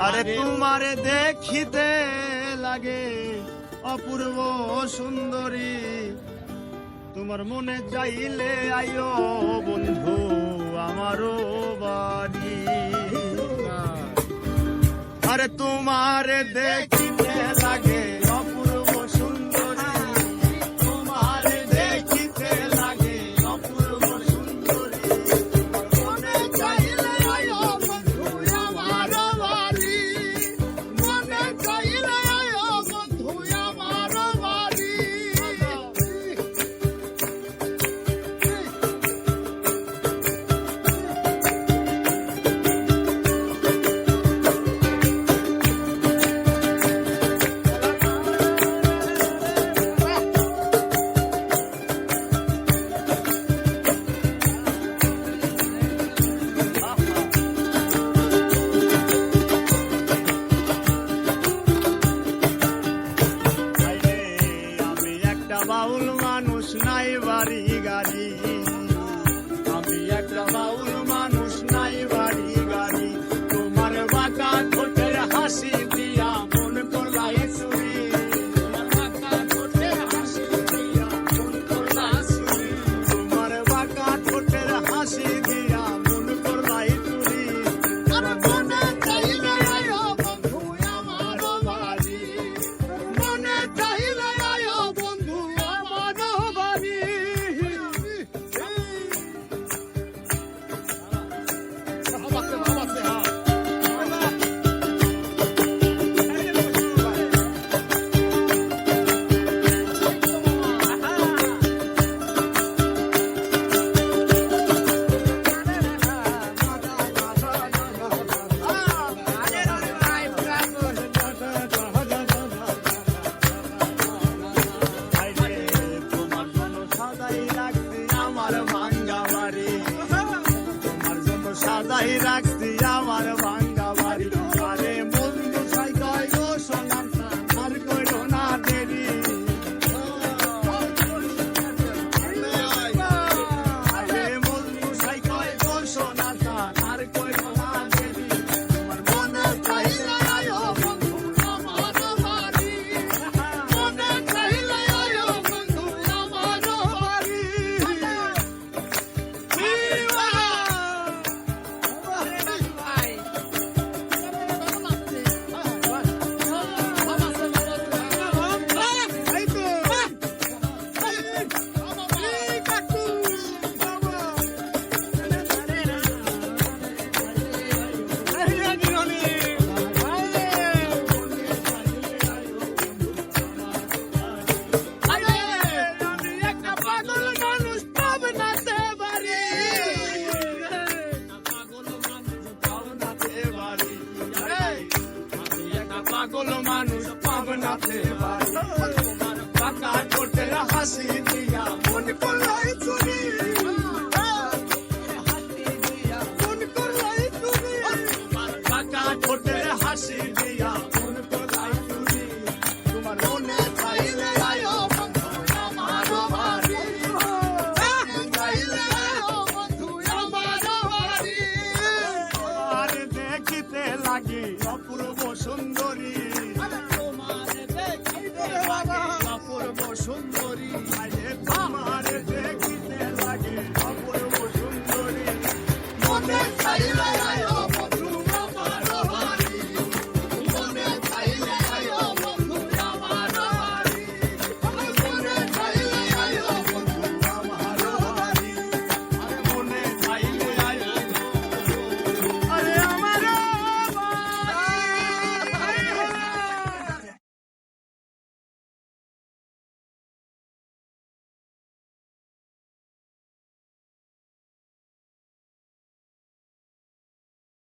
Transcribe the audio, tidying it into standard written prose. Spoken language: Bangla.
আরে তোমারে দেখিতে লাগে অপূর্ব সুন্দরী, তোমার মনে চাইলে আইও বন্ধু আমারও বাড়ি। আরে তোমারে দেখিতে লাগে অপূর্ব সুন্দরী, তোমারে দেখিতে লাগে অপূর্ব সুন্দরী, মনে চাইলে আইও বন্ধু আমারও বাড়ি, মনে চাইলে আইও বন্ধু আমারও বাড়ি। বাউল মানুষ নাই বাড়ি গাড়ি, আমি একটা বাউল মানুষ নাই বাড়ি গাড়ি, তোমার বাঁকা ঠোঁটের হাসি দিয়া মন করলাই চুরি, বাঁকা ঠোঁটের হাসি দিয়া মন করলাই চুরি, তোমার বাঁকা ঠোঁটের হাসি দিয়া মন করলাই চুরি। আমার মনে চাইলে আয়ো বন্ধু আমারও বাড়ি, মনে চাইলে আয়ো বন্ধু আমারও বাড়ি। সাদাই রাখছি আমার ভাঙ্গা বাড়ি, আরে বন্ধু সাইকাই গো সোনার আর কইরো না দেরি, আরে বন্ধু সাইকাই গো সোনার আর কইরো না দেরি, তোমার মনে চাইলে আয়ো বন্ধু আমারও বাড়ি, মনে চাইলে আয়ো বন্ধু আমারও বাড়ি। পাগল মানুষ পাবনাতে বাড়ি, তোমার বাঁকা ঠোঁটের হাসি দিয়া মন করলাই চুরি, মন করলাই চুরি, তোমার বাঁকা ঠোঁটের হাসি দিয়া মন করলাই চুরি, তোমার মনে চাইলে আয়ো বন্ধু আমারও বাড়ি, চাইলে আয়ো বন্ধু আমারও বাড়ি। আর দেখিতে লাগি অপূর্ব সুন্দরী,